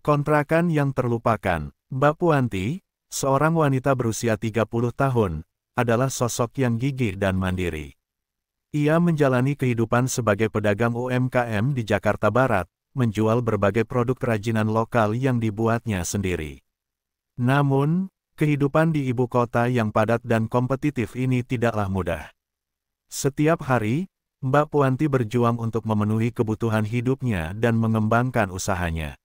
Kontrakan yang terlupakan. Mbak Puanti, seorang wanita berusia 30 tahun, adalah sosok yang gigih dan mandiri. Ia menjalani kehidupan sebagai pedagang UMKM di Jakarta Barat, menjual berbagai produk kerajinan lokal yang dibuatnya sendiri. Namun, kehidupan di ibu kota yang padat dan kompetitif ini tidaklah mudah. Setiap hari, Mbak Puanti berjuang untuk memenuhi kebutuhan hidupnya dan mengembangkan usahanya.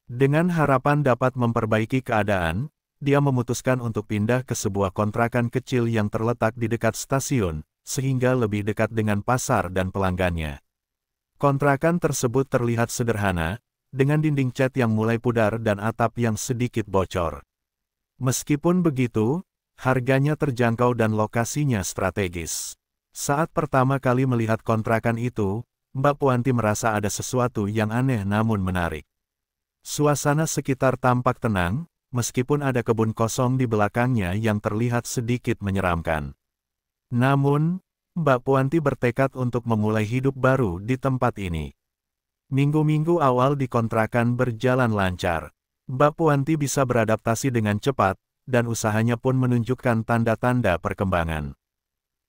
Dengan harapan dapat memperbaiki keadaan, dia memutuskan untuk pindah ke sebuah kontrakan kecil yang terletak di dekat stasiun, sehingga lebih dekat dengan pasar dan pelanggannya. Kontrakan tersebut terlihat sederhana, dengan dinding cat yang mulai pudar dan atap yang sedikit bocor. Meskipun begitu, harganya terjangkau dan lokasinya strategis. Saat pertama kali melihat kontrakan itu, Mbak Puanti merasa ada sesuatu yang aneh namun menarik. Suasana sekitar tampak tenang, meskipun ada kebun kosong di belakangnya yang terlihat sedikit menyeramkan. Namun, Mbak Puanti bertekad untuk memulai hidup baru di tempat ini. Minggu-minggu awal di kontrakan berjalan lancar. Mbak Puanti bisa beradaptasi dengan cepat, dan usahanya pun menunjukkan tanda-tanda perkembangan.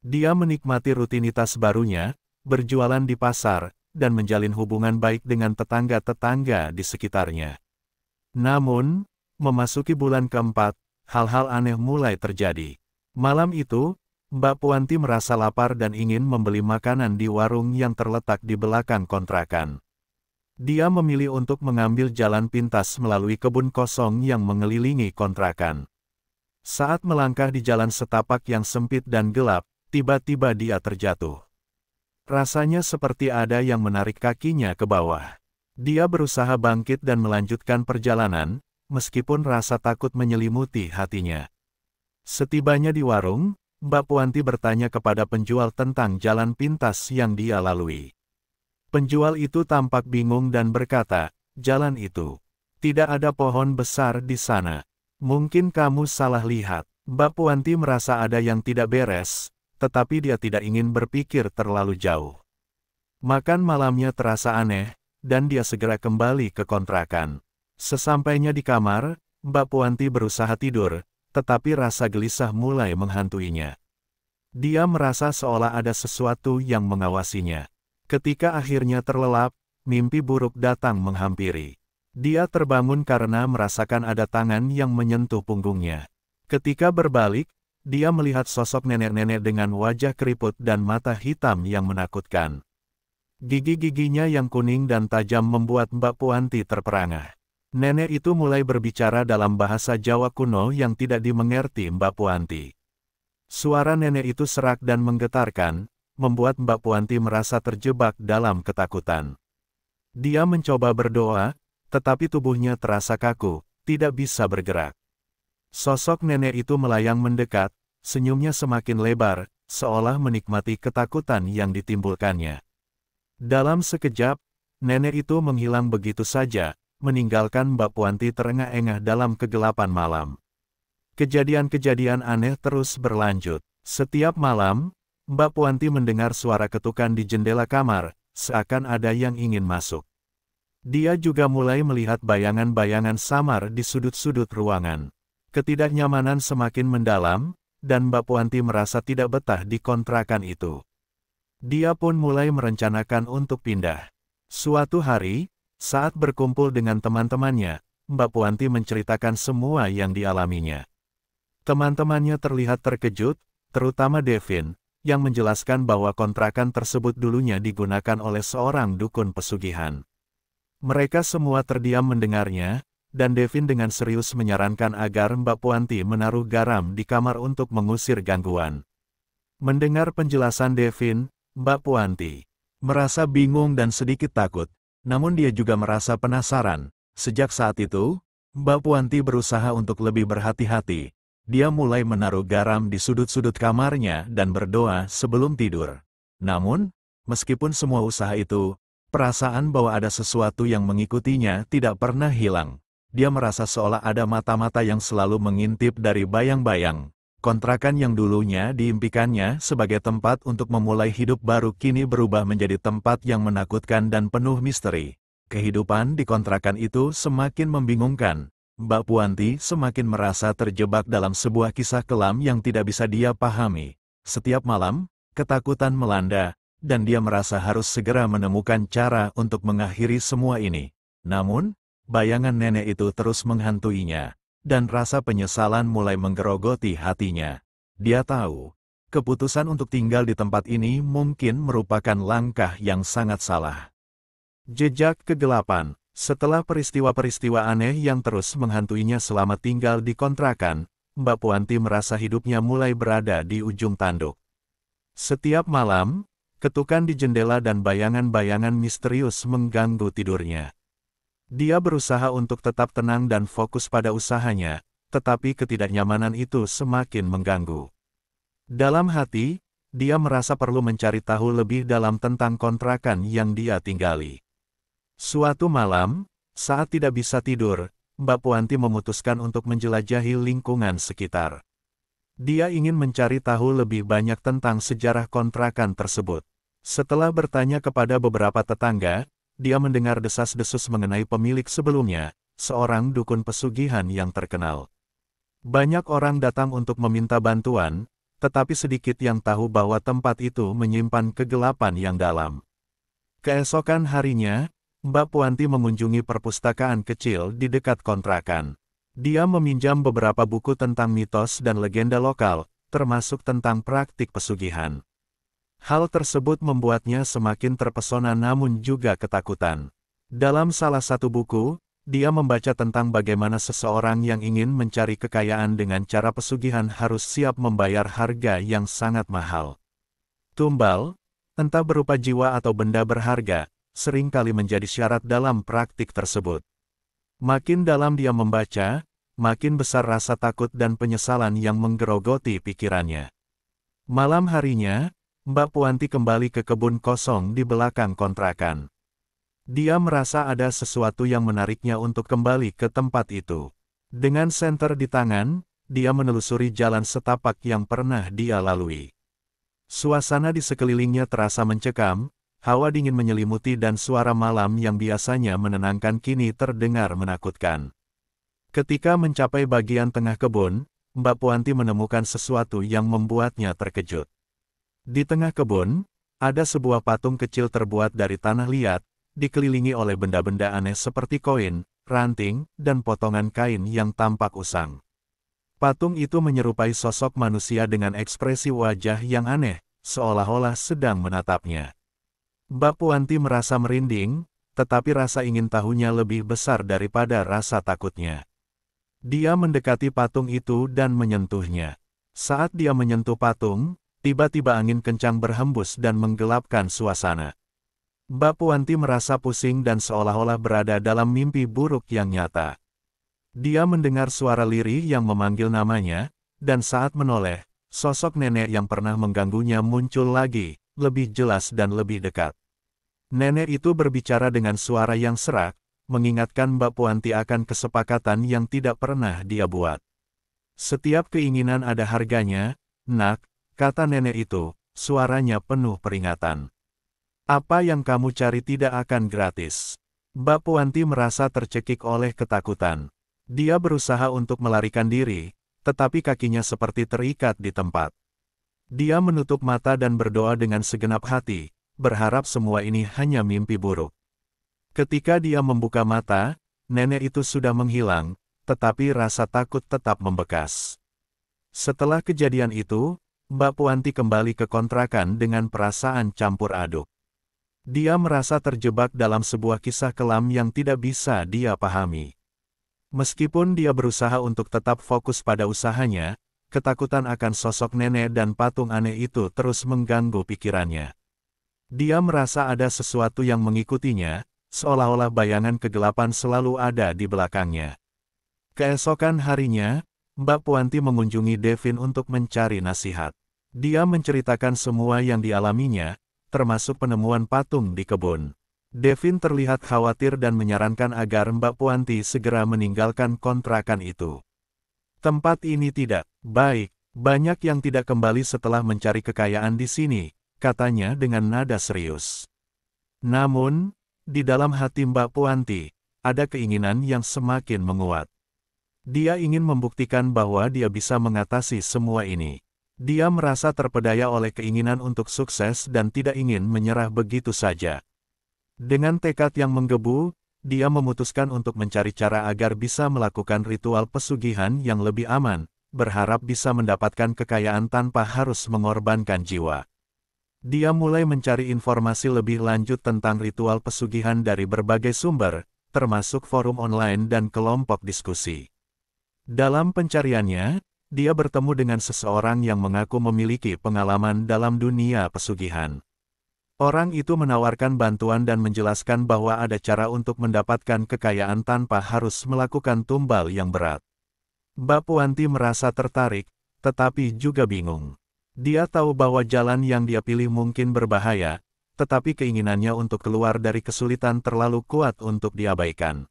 Dia menikmati rutinitas barunya, berjualan di pasar, dan menjalin hubungan baik dengan tetangga-tetangga di sekitarnya. Namun, memasuki bulan keempat, hal-hal aneh mulai terjadi. Malam itu, Mbak Puanti merasa lapar dan ingin membeli makanan di warung yang terletak di belakang kontrakan. Dia memilih untuk mengambil jalan pintas melalui kebun kosong yang mengelilingi kontrakan. Saat melangkah di jalan setapak yang sempit dan gelap, tiba-tiba dia terjatuh. Rasanya seperti ada yang menarik kakinya ke bawah. Dia berusaha bangkit dan melanjutkan perjalanan, meskipun rasa takut menyelimuti hatinya. Setibanya di warung, Mbak Puanti bertanya kepada penjual tentang jalan pintas yang dia lalui. Penjual itu tampak bingung dan berkata, "Jalan itu. Tidak ada pohon besar di sana. Mungkin kamu salah lihat." Mbak Puanti merasa ada yang tidak beres, tetapi dia tidak ingin berpikir terlalu jauh. Makan malamnya terasa aneh, dan dia segera kembali ke kontrakan. Sesampainya di kamar, Mbak Puanti berusaha tidur, tetapi rasa gelisah mulai menghantuinya. Dia merasa seolah ada sesuatu yang mengawasinya. Ketika akhirnya terlelap, mimpi buruk datang menghampiri. Dia terbangun karena merasakan ada tangan yang menyentuh punggungnya. Ketika berbalik, dia melihat sosok nenek-nenek dengan wajah keriput dan mata hitam yang menakutkan. Gigi-giginya yang kuning dan tajam membuat Mbak Puanti terperangah. Nenek itu mulai berbicara dalam bahasa Jawa kuno yang tidak dimengerti Mbak Puanti. Suara nenek itu serak dan menggetarkan, membuat Mbak Puanti merasa terjebak dalam ketakutan. Dia mencoba berdoa, tetapi tubuhnya terasa kaku, tidak bisa bergerak. Sosok nenek itu melayang mendekat, senyumnya semakin lebar, seolah menikmati ketakutan yang ditimbulkannya. Dalam sekejap, nenek itu menghilang begitu saja, meninggalkan Mbak Puanti terengah-engah dalam kegelapan malam. Kejadian-kejadian aneh terus berlanjut. Setiap malam, Mbak Puanti mendengar suara ketukan di jendela kamar, seakan ada yang ingin masuk. Dia juga mulai melihat bayangan-bayangan samar di sudut-sudut ruangan. Ketidaknyamanan semakin mendalam, dan Mbak Puanti merasa tidak betah di kontrakan itu. Dia pun mulai merencanakan untuk pindah. Suatu hari, saat berkumpul dengan teman-temannya, Mbak Puanti menceritakan semua yang dialaminya. Teman-temannya terlihat terkejut, terutama Devin, yang menjelaskan bahwa kontrakan tersebut dulunya digunakan oleh seorang dukun pesugihan. Mereka semua terdiam mendengarnya, dan Devin dengan serius menyarankan agar Mbak Puanti menaruh garam di kamar untuk mengusir gangguan. Mendengar penjelasan Devin, Mbak Puanti merasa bingung dan sedikit takut, namun dia juga merasa penasaran. Sejak saat itu, Mbak Puanti berusaha untuk lebih berhati-hati. Dia mulai menaruh garam di sudut-sudut kamarnya dan berdoa sebelum tidur. Namun, meskipun semua usaha itu, perasaan bahwa ada sesuatu yang mengikutinya tidak pernah hilang. Dia merasa seolah ada mata-mata yang selalu mengintip dari bayang-bayang. Kontrakan yang dulunya diimpikannya sebagai tempat untuk memulai hidup baru kini berubah menjadi tempat yang menakutkan dan penuh misteri. Kehidupan di kontrakan itu semakin membingungkan. Mbak Puanti semakin merasa terjebak dalam sebuah kisah kelam yang tidak bisa dia pahami. Setiap malam, ketakutan melanda, dan dia merasa harus segera menemukan cara untuk mengakhiri semua ini. Namun, bayangan nenek itu terus menghantuinya, dan rasa penyesalan mulai menggerogoti hatinya. Dia tahu, keputusan untuk tinggal di tempat ini mungkin merupakan langkah yang sangat salah. Jejak kegelapan. Setelah peristiwa-peristiwa aneh yang terus menghantuinya selama tinggal di kontrakan, Mbak Puanti merasa hidupnya mulai berada di ujung tanduk. Setiap malam, ketukan di jendela dan bayangan-bayangan misterius mengganggu tidurnya. Dia berusaha untuk tetap tenang dan fokus pada usahanya, tetapi ketidaknyamanan itu semakin mengganggu. Dalam hati, dia merasa perlu mencari tahu lebih dalam tentang kontrakan yang dia tinggali. Suatu malam, saat tidak bisa tidur, Mbak Puanti memutuskan untuk menjelajahi lingkungan sekitar. Dia ingin mencari tahu lebih banyak tentang sejarah kontrakan tersebut. Setelah bertanya kepada beberapa tetangga, dia mendengar desas-desus mengenai pemilik sebelumnya, seorang dukun pesugihan yang terkenal. Banyak orang datang untuk meminta bantuan, tetapi sedikit yang tahu bahwa tempat itu menyimpan kegelapan yang dalam. Keesokan harinya, Mbak Puanti mengunjungi perpustakaan kecil di dekat kontrakan. Dia meminjam beberapa buku tentang mitos dan legenda lokal, termasuk tentang praktik pesugihan. Hal tersebut membuatnya semakin terpesona namun juga ketakutan. Dalam salah satu buku, dia membaca tentang bagaimana seseorang yang ingin mencari kekayaan dengan cara pesugihan harus siap membayar harga yang sangat mahal. Tumbal, entah berupa jiwa atau benda berharga, seringkali menjadi syarat dalam praktik tersebut. Makin dalam dia membaca, makin besar rasa takut dan penyesalan yang menggerogoti pikirannya. Malam harinya, Mbak Puanti kembali ke kebun kosong di belakang kontrakan. Dia merasa ada sesuatu yang menariknya untuk kembali ke tempat itu. Dengan senter di tangan, dia menelusuri jalan setapak yang pernah dia lalui. Suasana di sekelilingnya terasa mencekam, hawa dingin menyelimuti dan suara malam yang biasanya menenangkan kini terdengar menakutkan. Ketika mencapai bagian tengah kebun, Mbak Puanti menemukan sesuatu yang membuatnya terkejut. Di tengah kebun, ada sebuah patung kecil terbuat dari tanah liat, dikelilingi oleh benda-benda aneh seperti koin, ranting, dan potongan kain yang tampak usang. Patung itu menyerupai sosok manusia dengan ekspresi wajah yang aneh, seolah-olah sedang menatapnya. Mbak Puanti merasa merinding, tetapi rasa ingin tahunya lebih besar daripada rasa takutnya. Dia mendekati patung itu dan menyentuhnya. Saat dia menyentuh patung, tiba-tiba angin kencang berhembus dan menggelapkan suasana. Mbak Puanti merasa pusing dan seolah-olah berada dalam mimpi buruk yang nyata. Dia mendengar suara lirih yang memanggil namanya, dan saat menoleh, sosok nenek yang pernah mengganggunya muncul lagi, lebih jelas dan lebih dekat. Nenek itu berbicara dengan suara yang serak, mengingatkan Mbak Puanti akan kesepakatan yang tidak pernah dia buat. Setiap keinginan ada harganya, nak, kata nenek itu, suaranya penuh peringatan. Apa yang kamu cari tidak akan gratis. Mbak Puanti merasa tercekik oleh ketakutan. Dia berusaha untuk melarikan diri, tetapi kakinya seperti terikat di tempat. Dia menutup mata dan berdoa dengan segenap hati, berharap semua ini hanya mimpi buruk. Ketika dia membuka mata, nenek itu sudah menghilang, tetapi rasa takut tetap membekas. Setelah kejadian itu, Mbak Puanti kembali ke kontrakan dengan perasaan campur aduk. Dia merasa terjebak dalam sebuah kisah kelam yang tidak bisa dia pahami. Meskipun dia berusaha untuk tetap fokus pada usahanya, ketakutan akan sosok nenek dan patung aneh itu terus mengganggu pikirannya. Dia merasa ada sesuatu yang mengikutinya, seolah-olah bayangan kegelapan selalu ada di belakangnya. Keesokan harinya, Mbak Puanti mengunjungi Devin untuk mencari nasihat. Dia menceritakan semua yang dialaminya, termasuk penemuan patung di kebun. Devin terlihat khawatir dan menyarankan agar Mbak Puanti segera meninggalkan kontrakan itu. Tempat ini tidak baik, banyak yang tidak kembali setelah mencari kekayaan di sini, katanya dengan nada serius. Namun, di dalam hati Mbak Puanti, ada keinginan yang semakin menguat. Dia ingin membuktikan bahwa dia bisa mengatasi semua ini. Dia merasa terpedaya oleh keinginan untuk sukses dan tidak ingin menyerah begitu saja. Dengan tekad yang menggebu, dia memutuskan untuk mencari cara agar bisa melakukan ritual pesugihan yang lebih aman, berharap bisa mendapatkan kekayaan tanpa harus mengorbankan jiwa. Dia mulai mencari informasi lebih lanjut tentang ritual pesugihan dari berbagai sumber, termasuk forum online dan kelompok diskusi. Dalam pencariannya, dia bertemu dengan seseorang yang mengaku memiliki pengalaman dalam dunia pesugihan. Orang itu menawarkan bantuan dan menjelaskan bahwa ada cara untuk mendapatkan kekayaan tanpa harus melakukan tumbal yang berat. Mbak Puanti merasa tertarik, tetapi juga bingung. Dia tahu bahwa jalan yang dia pilih mungkin berbahaya, tetapi keinginannya untuk keluar dari kesulitan terlalu kuat untuk diabaikan.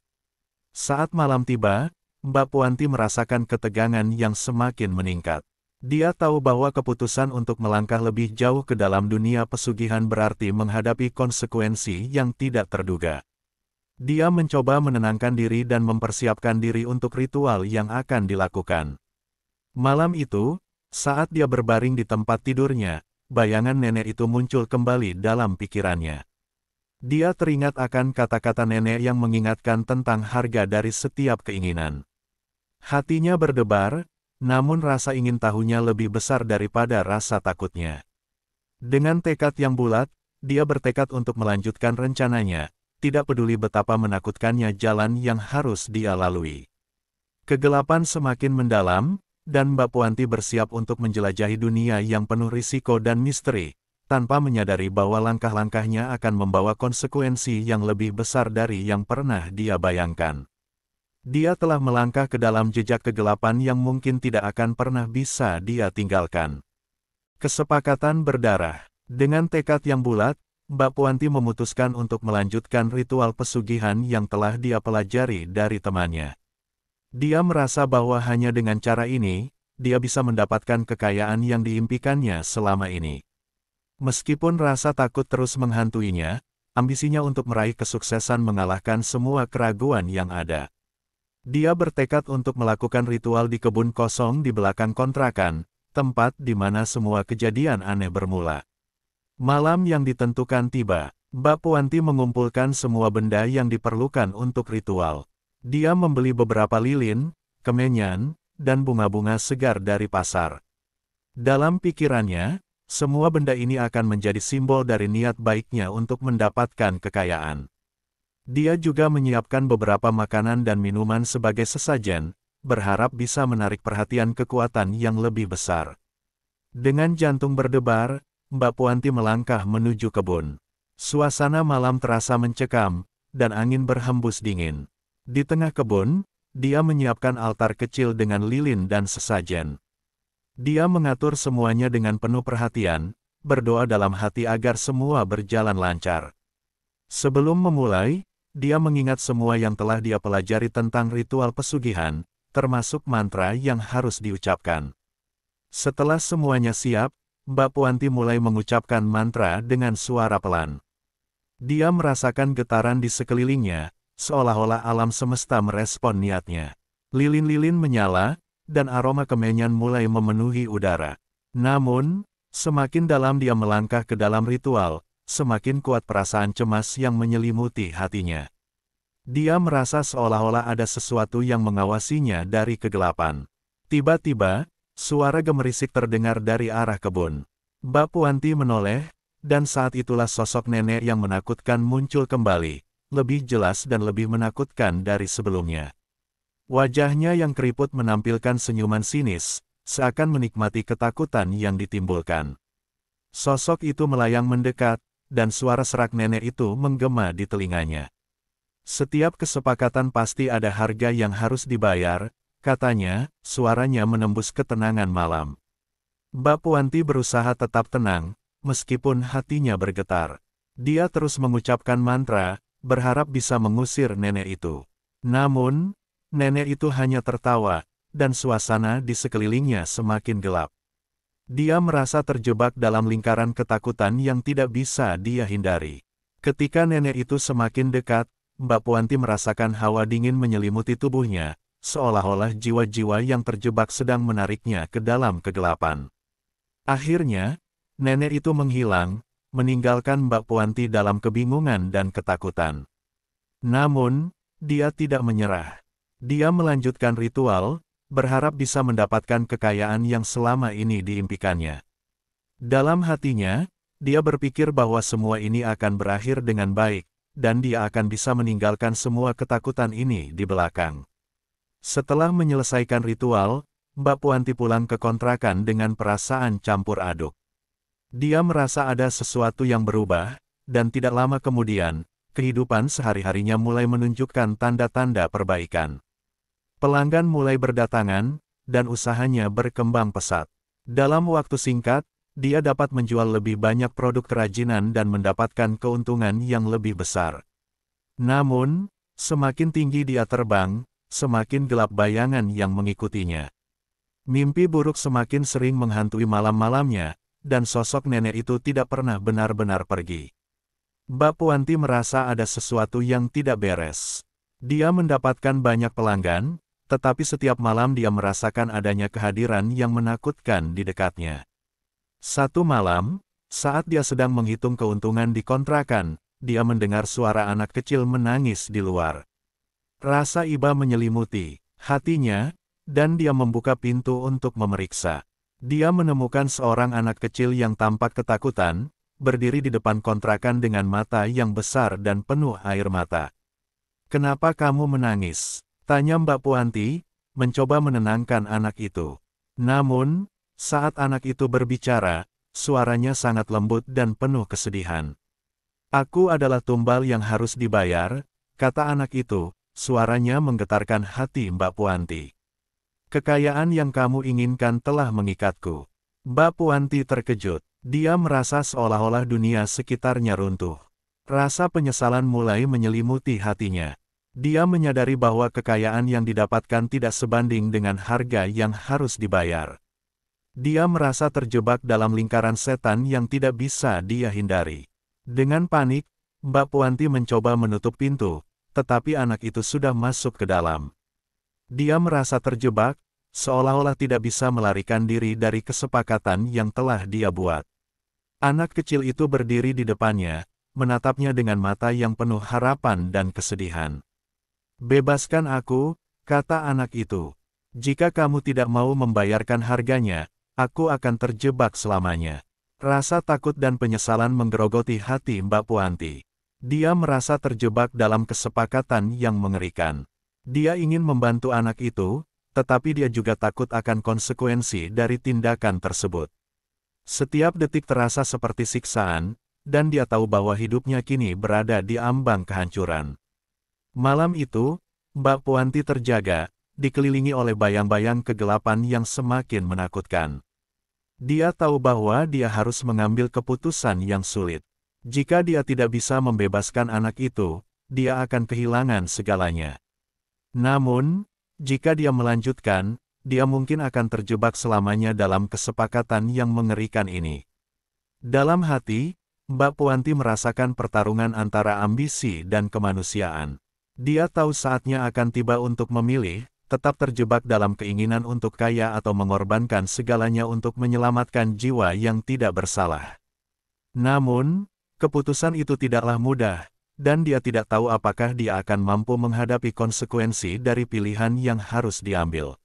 Saat malam tiba, Mbak Puanti merasakan ketegangan yang semakin meningkat. Dia tahu bahwa keputusan untuk melangkah lebih jauh ke dalam dunia pesugihan berarti menghadapi konsekuensi yang tidak terduga. Dia mencoba menenangkan diri dan mempersiapkan diri untuk ritual yang akan dilakukan. Malam itu, saat dia berbaring di tempat tidurnya, bayangan nenek itu muncul kembali dalam pikirannya. Dia teringat akan kata-kata nenek yang mengingatkan tentang harga dari setiap keinginan. Hatinya berdebar, namun rasa ingin tahunya lebih besar daripada rasa takutnya. Dengan tekad yang bulat, dia bertekad untuk melanjutkan rencananya, tidak peduli betapa menakutkannya jalan yang harus dia lalui. Kegelapan semakin mendalam, dan Mbak Puanti bersiap untuk menjelajahi dunia yang penuh risiko dan misteri, tanpa menyadari bahwa langkah-langkahnya akan membawa konsekuensi yang lebih besar dari yang pernah dia bayangkan. Dia telah melangkah ke dalam jejak kegelapan yang mungkin tidak akan pernah bisa dia tinggalkan. Kesepakatan berdarah. Dengan tekad yang bulat, Mbak Puanti memutuskan untuk melanjutkan ritual pesugihan yang telah dia pelajari dari temannya. Dia merasa bahwa hanya dengan cara ini, dia bisa mendapatkan kekayaan yang diimpikannya selama ini. Meskipun rasa takut terus menghantuinya, ambisinya untuk meraih kesuksesan mengalahkan semua keraguan yang ada. Dia bertekad untuk melakukan ritual di kebun kosong di belakang kontrakan, tempat di mana semua kejadian aneh bermula. Malam yang ditentukan tiba, Mbak Puanti mengumpulkan semua benda yang diperlukan untuk ritual. Dia membeli beberapa lilin, kemenyan, dan bunga-bunga segar dari pasar. Dalam pikirannya, semua benda ini akan menjadi simbol dari niat baiknya untuk mendapatkan kekayaan. Dia juga menyiapkan beberapa makanan dan minuman sebagai sesajen, berharap bisa menarik perhatian kekuatan yang lebih besar. Dengan jantung berdebar, Mbak Puanti melangkah menuju kebun. Suasana malam terasa mencekam, dan angin berhembus dingin. Di tengah kebun, dia menyiapkan altar kecil dengan lilin dan sesajen. Dia mengatur semuanya dengan penuh perhatian, berdoa dalam hati agar semua berjalan lancar. Sebelum memulai, dia mengingat semua yang telah dia pelajari tentang ritual pesugihan, termasuk mantra yang harus diucapkan. Setelah semuanya siap, Mbak Puanti mulai mengucapkan mantra dengan suara pelan. Dia merasakan getaran di sekelilingnya, seolah-olah alam semesta merespon niatnya. Lilin-lilin menyala, dan aroma kemenyan mulai memenuhi udara. Namun, semakin dalam dia melangkah ke dalam ritual, semakin kuat perasaan cemas yang menyelimuti hatinya. Dia merasa seolah-olah ada sesuatu yang mengawasinya dari kegelapan. Tiba-tiba, suara gemerisik terdengar dari arah kebun. Mbak Puanti menoleh, dan saat itulah sosok nenek yang menakutkan muncul kembali, lebih jelas dan lebih menakutkan dari sebelumnya. Wajahnya yang keriput menampilkan senyuman sinis, seakan menikmati ketakutan yang ditimbulkan. Sosok itu melayang mendekat, dan suara serak nenek itu menggema di telinganya. Setiap kesepakatan pasti ada harga yang harus dibayar, katanya, suaranya menembus ketenangan malam. Mbak Puanti berusaha tetap tenang, meskipun hatinya bergetar. Dia terus mengucapkan mantra, berharap bisa mengusir nenek itu. Namun, nenek itu hanya tertawa, dan suasana di sekelilingnya semakin gelap. Dia merasa terjebak dalam lingkaran ketakutan yang tidak bisa dia hindari. Ketika nenek itu semakin dekat, Mbak Puanti merasakan hawa dingin menyelimuti tubuhnya, seolah-olah jiwa-jiwa yang terjebak sedang menariknya ke dalam kegelapan. Akhirnya, nenek itu menghilang, meninggalkan Mbak Puanti dalam kebingungan dan ketakutan. Namun, dia tidak menyerah. Dia melanjutkan ritual, berharap bisa mendapatkan kekayaan yang selama ini diimpikannya. Dalam hatinya, dia berpikir bahwa semua ini akan berakhir dengan baik, dan dia akan bisa meninggalkan semua ketakutan ini di belakang. Setelah menyelesaikan ritual, Mbak Puanti pulang ke kontrakan dengan perasaan campur aduk. Dia merasa ada sesuatu yang berubah, dan tidak lama kemudian, kehidupan sehari-harinya mulai menunjukkan tanda-tanda perbaikan. Pelanggan mulai berdatangan, dan usahanya berkembang pesat. Dalam waktu singkat, dia dapat menjual lebih banyak produk kerajinan dan mendapatkan keuntungan yang lebih besar. Namun, semakin tinggi dia terbang, semakin gelap bayangan yang mengikutinya. Mimpi buruk semakin sering menghantui malam-malamnya, dan sosok nenek itu tidak pernah benar-benar pergi. Mbak Puanti merasa ada sesuatu yang tidak beres. Dia mendapatkan banyak pelanggan, tetapi setiap malam dia merasakan adanya kehadiran yang menakutkan di dekatnya. Satu malam, saat dia sedang menghitung keuntungan di kontrakan, dia mendengar suara anak kecil menangis di luar. Rasa iba menyelimuti hatinya, dan dia membuka pintu untuk memeriksa. Dia menemukan seorang anak kecil yang tampak ketakutan, berdiri di depan kontrakan dengan mata yang besar dan penuh air mata. "Kenapa kamu menangis?" tanya Mbak Puanti, mencoba menenangkan anak itu. Namun, saat anak itu berbicara, suaranya sangat lembut dan penuh kesedihan. "Aku adalah tumbal yang harus dibayar," kata anak itu, suaranya menggetarkan hati Mbak Puanti. "Kekayaan yang kamu inginkan telah mengikatku." Mbak Puanti terkejut. Dia merasa seolah-olah dunia sekitarnya runtuh. Rasa penyesalan mulai menyelimuti hatinya. Dia menyadari bahwa kekayaan yang didapatkan tidak sebanding dengan harga yang harus dibayar. Dia merasa terjebak dalam lingkaran setan yang tidak bisa dia hindari. Dengan panik, Mbak Puanti mencoba menutup pintu, tetapi anak itu sudah masuk ke dalam. Dia merasa terjebak, seolah-olah tidak bisa melarikan diri dari kesepakatan yang telah dia buat. Anak kecil itu berdiri di depannya, menatapnya dengan mata yang penuh harapan dan kesedihan. "Bebaskan aku," kata anak itu. "Jika kamu tidak mau membayarkan harganya, aku akan terjebak selamanya." Rasa takut dan penyesalan menggerogoti hati Mbak Puanti. Dia merasa terjebak dalam kesepakatan yang mengerikan. Dia ingin membantu anak itu, tetapi dia juga takut akan konsekuensi dari tindakan tersebut. Setiap detik terasa seperti siksaan, dan dia tahu bahwa hidupnya kini berada di ambang kehancuran. Malam itu, Mbak Puanti terjaga, dikelilingi oleh bayang-bayang kegelapan yang semakin menakutkan. Dia tahu bahwa dia harus mengambil keputusan yang sulit. Jika dia tidak bisa membebaskan anak itu, dia akan kehilangan segalanya. Namun, jika dia melanjutkan, dia mungkin akan terjebak selamanya dalam kesepakatan yang mengerikan ini. Dalam hati, Mbak Puanti merasakan pertarungan antara ambisi dan kemanusiaan. Dia tahu saatnya akan tiba untuk memilih, tetap terjebak dalam keinginan untuk kaya atau mengorbankan segalanya untuk menyelamatkan jiwa yang tidak bersalah. Namun, keputusan itu tidaklah mudah, dan dia tidak tahu apakah dia akan mampu menghadapi konsekuensi dari pilihan yang harus diambil.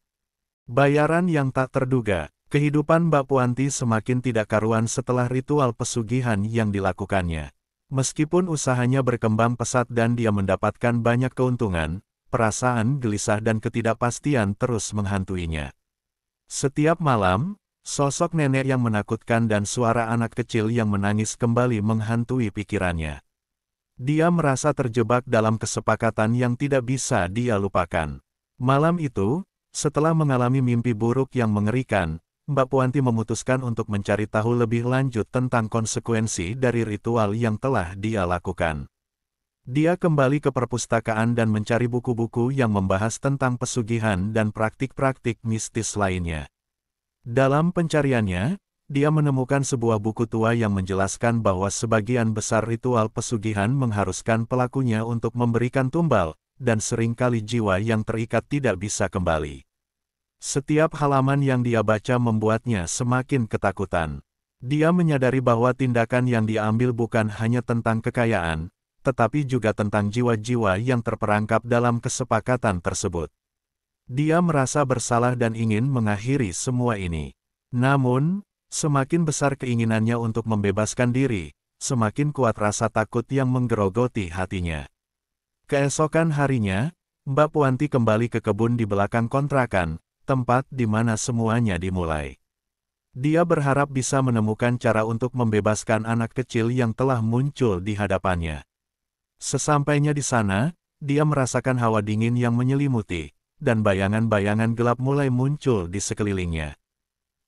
Bayaran yang tak terduga, kehidupan Mbak Puanti semakin tidak karuan setelah ritual pesugihan yang dilakukannya. Meskipun usahanya berkembang pesat dan dia mendapatkan banyak keuntungan, perasaan gelisah dan ketidakpastian terus menghantuinya. Setiap malam, sosok nenek yang menakutkan dan suara anak kecil yang menangis kembali menghantui pikirannya. Dia merasa terjebak dalam kesepakatan yang tidak bisa dia lupakan. Malam itu, setelah mengalami mimpi buruk yang mengerikan, Mbak Puanti memutuskan untuk mencari tahu lebih lanjut tentang konsekuensi dari ritual yang telah dia lakukan. Dia kembali ke perpustakaan dan mencari buku-buku yang membahas tentang pesugihan dan praktik-praktik mistis lainnya. Dalam pencariannya, dia menemukan sebuah buku tua yang menjelaskan bahwa sebagian besar ritual pesugihan mengharuskan pelakunya untuk memberikan tumbal, dan seringkali jiwa yang terikat tidak bisa kembali. Setiap halaman yang dia baca membuatnya semakin ketakutan. Dia menyadari bahwa tindakan yang diambil bukan hanya tentang kekayaan, tetapi juga tentang jiwa-jiwa yang terperangkap dalam kesepakatan tersebut. Dia merasa bersalah dan ingin mengakhiri semua ini. Namun, semakin besar keinginannya untuk membebaskan diri, semakin kuat rasa takut yang menggerogoti hatinya. Keesokan harinya, Mbak Puanti kembali ke kebun di belakang kontrakan, tempat di mana semuanya dimulai. Dia berharap bisa menemukan cara untuk membebaskan anak kecil yang telah muncul di hadapannya. Sesampainya di sana, dia merasakan hawa dingin yang menyelimuti, dan bayangan-bayangan gelap mulai muncul di sekelilingnya.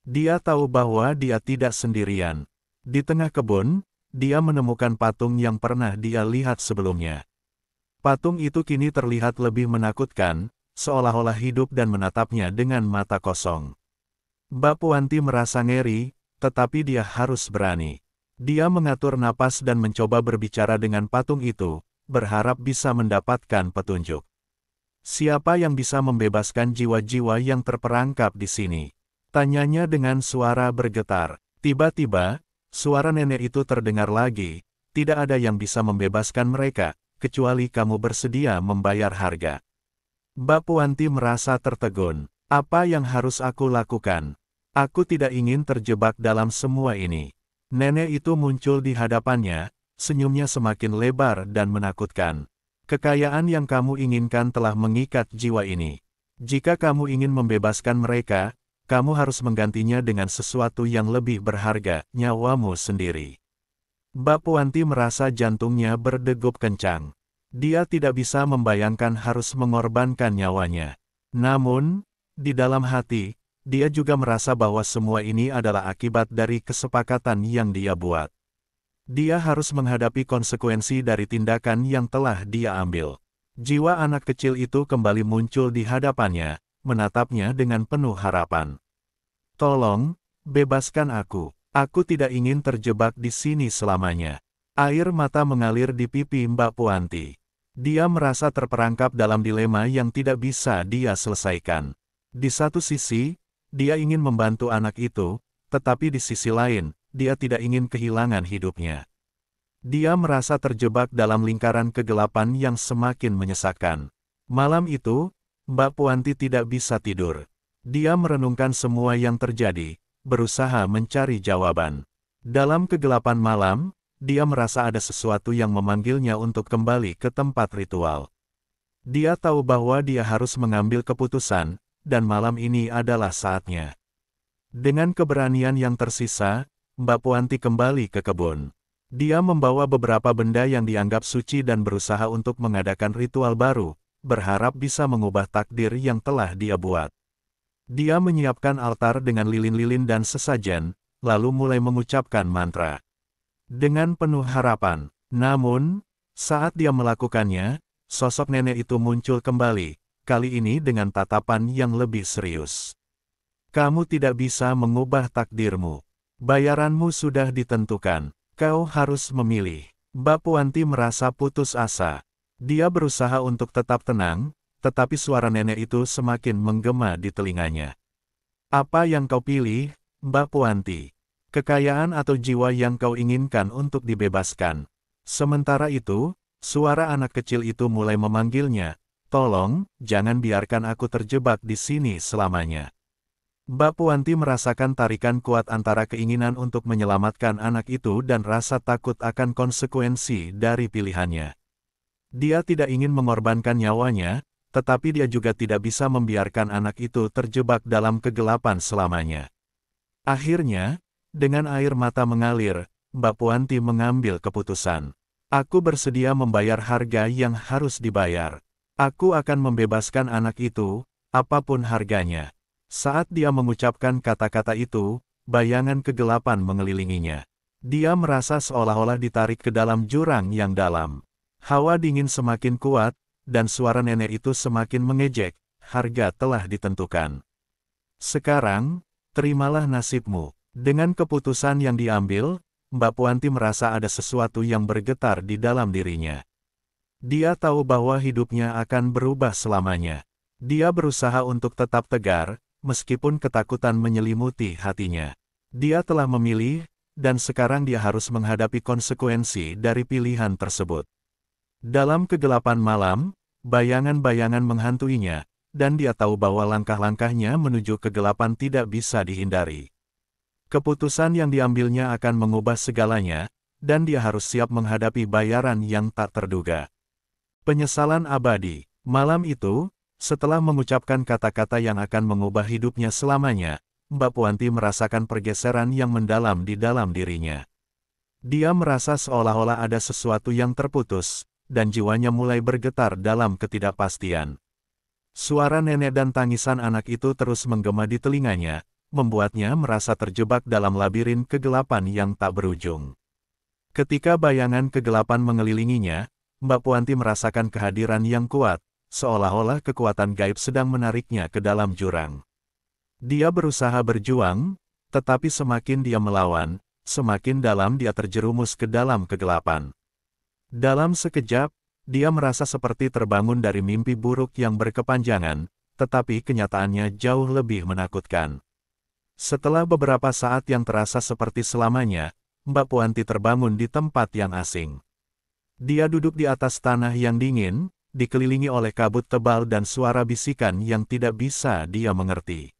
Dia tahu bahwa dia tidak sendirian. Di tengah kebun, dia menemukan patung yang pernah dia lihat sebelumnya. Patung itu kini terlihat lebih menakutkan, seolah-olah hidup dan menatapnya dengan mata kosong. Mbak Puanti merasa ngeri, tetapi dia harus berani. Dia mengatur napas dan mencoba berbicara dengan patung itu, berharap bisa mendapatkan petunjuk. Siapa yang bisa membebaskan jiwa-jiwa yang terperangkap di sini? Tanyanya dengan suara bergetar. Tiba-tiba, suara nenek itu terdengar lagi. Tidak ada yang bisa membebaskan mereka, kecuali kamu bersedia membayar harga. Mbak Puanti merasa tertegun. Apa yang harus aku lakukan? Aku tidak ingin terjebak dalam semua ini. Nenek itu muncul di hadapannya, senyumnya semakin lebar dan menakutkan. Kekayaan yang kamu inginkan telah mengikat jiwa ini. Jika kamu ingin membebaskan mereka, kamu harus menggantinya dengan sesuatu yang lebih berharga, nyawamu sendiri. Mbak Puanti merasa jantungnya berdegup kencang. Dia tidak bisa membayangkan harus mengorbankan nyawanya. Namun, di dalam hati, dia juga merasa bahwa semua ini adalah akibat dari kesepakatan yang dia buat. Dia harus menghadapi konsekuensi dari tindakan yang telah dia ambil. Jiwa anak kecil itu kembali muncul di hadapannya, menatapnya dengan penuh harapan. Tolong, bebaskan aku. Aku tidak ingin terjebak di sini selamanya. Air mata mengalir di pipi Mbak Puanti. Dia merasa terperangkap dalam dilema yang tidak bisa dia selesaikan. Di satu sisi, dia ingin membantu anak itu, tetapi di sisi lain, dia tidak ingin kehilangan hidupnya. Dia merasa terjebak dalam lingkaran kegelapan yang semakin menyesakkan. Malam itu, Mbak Puanti tidak bisa tidur. Dia merenungkan semua yang terjadi, berusaha mencari jawaban. Dalam kegelapan malam, dia merasa ada sesuatu yang memanggilnya untuk kembali ke tempat ritual. Dia tahu bahwa dia harus mengambil keputusan, dan malam ini adalah saatnya. Dengan keberanian yang tersisa, Mbak Puanti kembali ke kebun. Dia membawa beberapa benda yang dianggap suci dan berusaha untuk mengadakan ritual baru, berharap bisa mengubah takdir yang telah dia buat. Dia menyiapkan altar dengan lilin-lilin dan sesajen, lalu mulai mengucapkan mantra. Dengan penuh harapan, namun, saat dia melakukannya, sosok nenek itu muncul kembali, kali ini dengan tatapan yang lebih serius. Kamu tidak bisa mengubah takdirmu. Bayaranmu sudah ditentukan. Kau harus memilih. Mbak Puanti merasa putus asa. Dia berusaha untuk tetap tenang, tetapi suara nenek itu semakin menggema di telinganya. Apa yang kau pilih, Mbak Puanti? Kekayaan atau jiwa yang kau inginkan untuk dibebaskan? Sementara itu, suara anak kecil itu mulai memanggilnya. Tolong, jangan biarkan aku terjebak di sini selamanya. Mbak Puanti merasakan tarikan kuat antara keinginan untuk menyelamatkan anak itu dan rasa takut akan konsekuensi dari pilihannya. Dia tidak ingin mengorbankan nyawanya, tetapi dia juga tidak bisa membiarkan anak itu terjebak dalam kegelapan selamanya. Akhirnya, dengan air mata mengalir, Mbak Puanti mengambil keputusan. Aku bersedia membayar harga yang harus dibayar. Aku akan membebaskan anak itu, apapun harganya. Saat dia mengucapkan kata-kata itu, bayangan kegelapan mengelilinginya. Dia merasa seolah-olah ditarik ke dalam jurang yang dalam. Hawa dingin semakin kuat, dan suara nenek itu semakin mengejek. Harga telah ditentukan. Sekarang, terimalah nasibmu. Dengan keputusan yang diambil, Mbak Puanti merasa ada sesuatu yang bergetar di dalam dirinya. Dia tahu bahwa hidupnya akan berubah selamanya. Dia berusaha untuk tetap tegar, meskipun ketakutan menyelimuti hatinya. Dia telah memilih, dan sekarang dia harus menghadapi konsekuensi dari pilihan tersebut. Dalam kegelapan malam, bayangan-bayangan menghantuinya, dan dia tahu bahwa langkah-langkahnya menuju kegelapan tidak bisa dihindari. Keputusan yang diambilnya akan mengubah segalanya, dan dia harus siap menghadapi bayaran yang tak terduga. Penyesalan abadi. Malam itu, setelah mengucapkan kata-kata yang akan mengubah hidupnya selamanya, Mbak Puanti merasakan pergeseran yang mendalam di dalam dirinya. Dia merasa seolah-olah ada sesuatu yang terputus, dan jiwanya mulai bergetar dalam ketidakpastian. Suara nenek dan tangisan anak itu terus menggema di telinganya, membuatnya merasa terjebak dalam labirin kegelapan yang tak berujung. Ketika bayangan kegelapan mengelilinginya, Mbak Puanti merasakan kehadiran yang kuat, seolah-olah kekuatan gaib sedang menariknya ke dalam jurang. Dia berusaha berjuang, tetapi semakin dia melawan, semakin dalam dia terjerumus ke dalam kegelapan. Dalam sekejap, dia merasa seperti terbangun dari mimpi buruk yang berkepanjangan, tetapi kenyataannya jauh lebih menakutkan. Setelah beberapa saat yang terasa seperti selamanya, Mbak Puanti terbangun di tempat yang asing. Dia duduk di atas tanah yang dingin, dikelilingi oleh kabut tebal dan suara bisikan yang tidak bisa dia mengerti.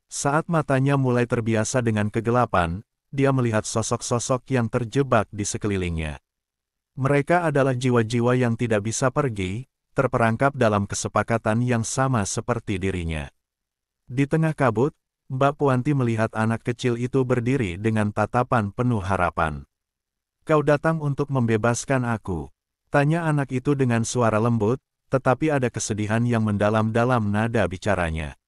Saat matanya mulai terbiasa dengan kegelapan, dia melihat sosok-sosok yang terjebak di sekelilingnya. Mereka adalah jiwa-jiwa yang tidak bisa pergi, terperangkap dalam kesepakatan yang sama seperti dirinya. Di tengah kabut, Mbak Puanti melihat anak kecil itu berdiri dengan tatapan penuh harapan. "Kau datang untuk membebaskan aku?" tanya anak itu dengan suara lembut, tetapi ada kesedihan yang mendalam dalam nada bicaranya.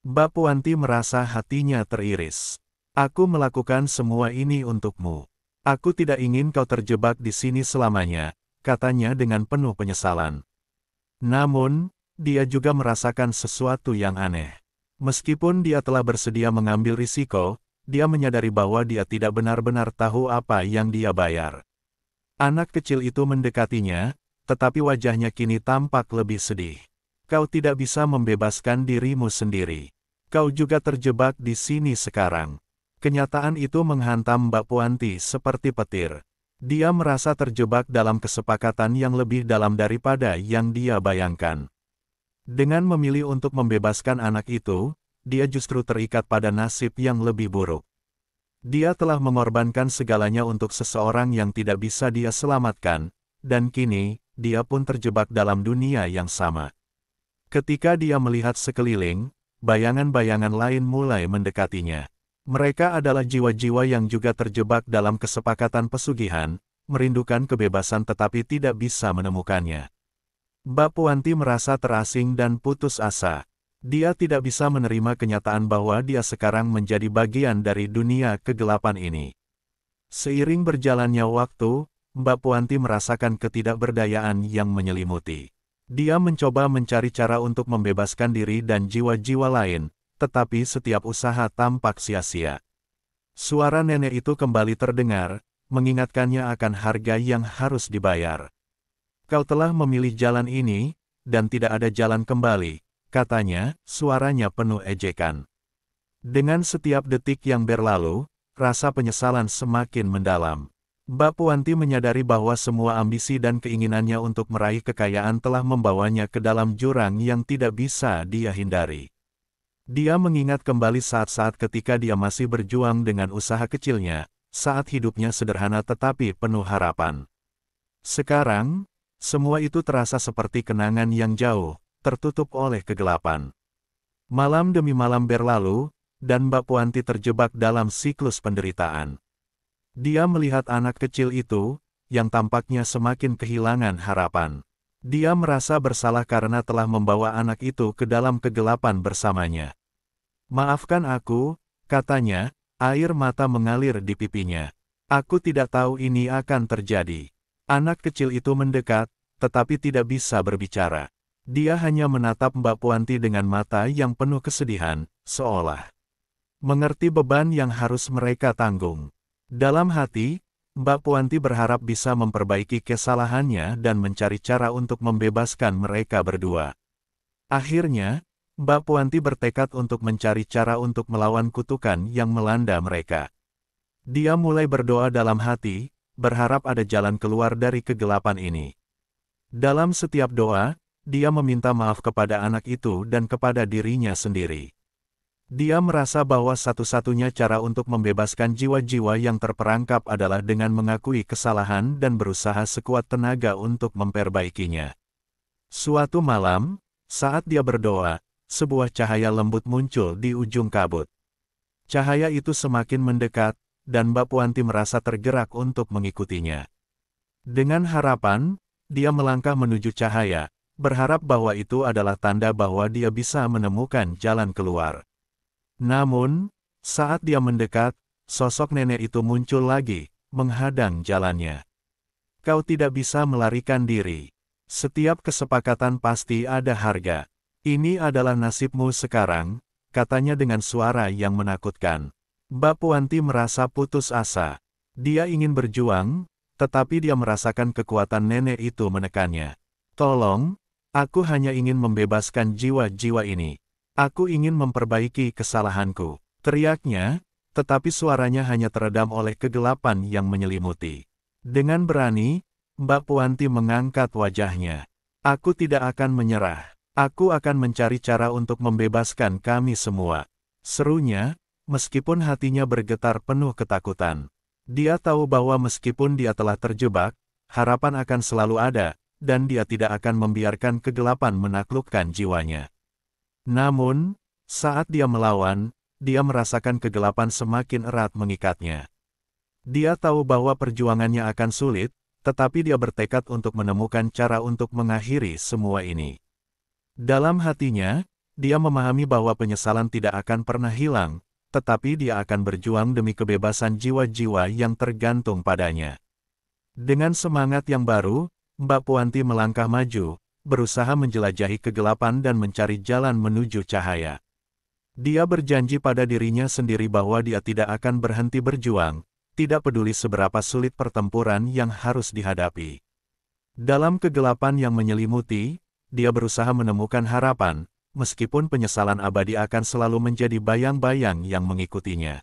Mbak Puanti merasa hatinya teriris. "Aku melakukan semua ini untukmu. Aku tidak ingin kau terjebak di sini selamanya," katanya dengan penuh penyesalan. Namun, dia juga merasakan sesuatu yang aneh. Meskipun dia telah bersedia mengambil risiko, dia menyadari bahwa dia tidak benar-benar tahu apa yang dia bayar. Anak kecil itu mendekatinya, tetapi wajahnya kini tampak lebih sedih. "Kau tidak bisa membebaskan dirimu sendiri. Kau juga terjebak di sini sekarang." Kenyataan itu menghantam Mbak Puanti seperti petir. Dia merasa terjebak dalam kesepakatan yang lebih dalam daripada yang dia bayangkan. Dengan memilih untuk membebaskan anak itu, dia justru terikat pada nasib yang lebih buruk. Dia telah mengorbankan segalanya untuk seseorang yang tidak bisa dia selamatkan, dan kini, dia pun terjebak dalam dunia yang sama. Ketika dia melihat sekeliling, bayangan-bayangan lain mulai mendekatinya. Mereka adalah jiwa-jiwa yang juga terjebak dalam kesepakatan pesugihan, merindukan kebebasan tetapi tidak bisa menemukannya. Mbak Puanti merasa terasing dan putus asa. Dia tidak bisa menerima kenyataan bahwa dia sekarang menjadi bagian dari dunia kegelapan ini. Seiring berjalannya waktu, Mbak Puanti merasakan ketidakberdayaan yang menyelimuti. Dia mencoba mencari cara untuk membebaskan diri dan jiwa-jiwa lain, tetapi setiap usaha tampak sia-sia. Suara nenek itu kembali terdengar, mengingatkannya akan harga yang harus dibayar. "Kau telah memilih jalan ini, dan tidak ada jalan kembali," katanya, suaranya penuh ejekan. Dengan setiap detik yang berlalu, rasa penyesalan semakin mendalam. Mbak Puanti menyadari bahwa semua ambisi dan keinginannya untuk meraih kekayaan telah membawanya ke dalam jurang yang tidak bisa dia hindari. Dia mengingat kembali saat-saat ketika dia masih berjuang dengan usaha kecilnya, saat hidupnya sederhana tetapi penuh harapan. Sekarang, semua itu terasa seperti kenangan yang jauh, tertutup oleh kegelapan. Malam demi malam berlalu, dan Mbak Puanti terjebak dalam siklus penderitaan. Dia melihat anak kecil itu, yang tampaknya semakin kehilangan harapan. Dia merasa bersalah karena telah membawa anak itu ke dalam kegelapan bersamanya. "Maafkan aku," katanya, air mata mengalir di pipinya. "Aku tidak tahu ini akan terjadi." Anak kecil itu mendekat, tetapi tidak bisa berbicara. Dia hanya menatap Mbak Puanti dengan mata yang penuh kesedihan, seolah mengerti beban yang harus mereka tanggung. Dalam hati, Mbak Puanti berharap bisa memperbaiki kesalahannya dan mencari cara untuk membebaskan mereka berdua. Akhirnya, Mbak Puanti bertekad untuk mencari cara untuk melawan kutukan yang melanda mereka. Dia mulai berdoa dalam hati, berharap ada jalan keluar dari kegelapan ini. Dalam setiap doa, dia meminta maaf kepada anak itu dan kepada dirinya sendiri. Dia merasa bahwa satu-satunya cara untuk membebaskan jiwa-jiwa yang terperangkap adalah dengan mengakui kesalahan dan berusaha sekuat tenaga untuk memperbaikinya. Suatu malam, saat dia berdoa, sebuah cahaya lembut muncul di ujung kabut. Cahaya itu semakin mendekat, dan Mbak Puanti merasa tergerak untuk mengikutinya. Dengan harapan, dia melangkah menuju cahaya, berharap bahwa itu adalah tanda bahwa dia bisa menemukan jalan keluar. Namun, saat dia mendekat, sosok nenek itu muncul lagi, menghadang jalannya. Kau tidak bisa melarikan diri. Setiap kesepakatan pasti ada harga. Ini adalah nasibmu sekarang, katanya dengan suara yang menakutkan. Mbak Puanti merasa putus asa. Dia ingin berjuang, tetapi dia merasakan kekuatan nenek itu menekannya. Tolong, aku hanya ingin membebaskan jiwa-jiwa ini. Aku ingin memperbaiki kesalahanku, teriaknya, tetapi suaranya hanya teredam oleh kegelapan yang menyelimuti. Dengan berani, Mbak Puanti mengangkat wajahnya. Aku tidak akan menyerah. Aku akan mencari cara untuk membebaskan kami semua. Serunya, meskipun hatinya bergetar penuh ketakutan. Dia tahu bahwa meskipun dia telah terjebak, harapan akan selalu ada, dan dia tidak akan membiarkan kegelapan menaklukkan jiwanya. Namun, saat dia melawan, dia merasakan kegelapan semakin erat mengikatnya. Dia tahu bahwa perjuangannya akan sulit, tetapi dia bertekad untuk menemukan cara untuk mengakhiri semua ini. Dalam hatinya, dia memahami bahwa penyesalan tidak akan pernah hilang, tetapi dia akan berjuang demi kebebasan jiwa-jiwa yang tergantung padanya. Dengan semangat yang baru, Mbak Puanti melangkah maju, berusaha menjelajahi kegelapan dan mencari jalan menuju cahaya. Dia berjanji pada dirinya sendiri bahwa dia tidak akan berhenti berjuang, tidak peduli seberapa sulit pertempuran yang harus dihadapi. Dalam kegelapan yang menyelimuti, dia berusaha menemukan harapan, meskipun penyesalan abadi akan selalu menjadi bayang-bayang yang mengikutinya.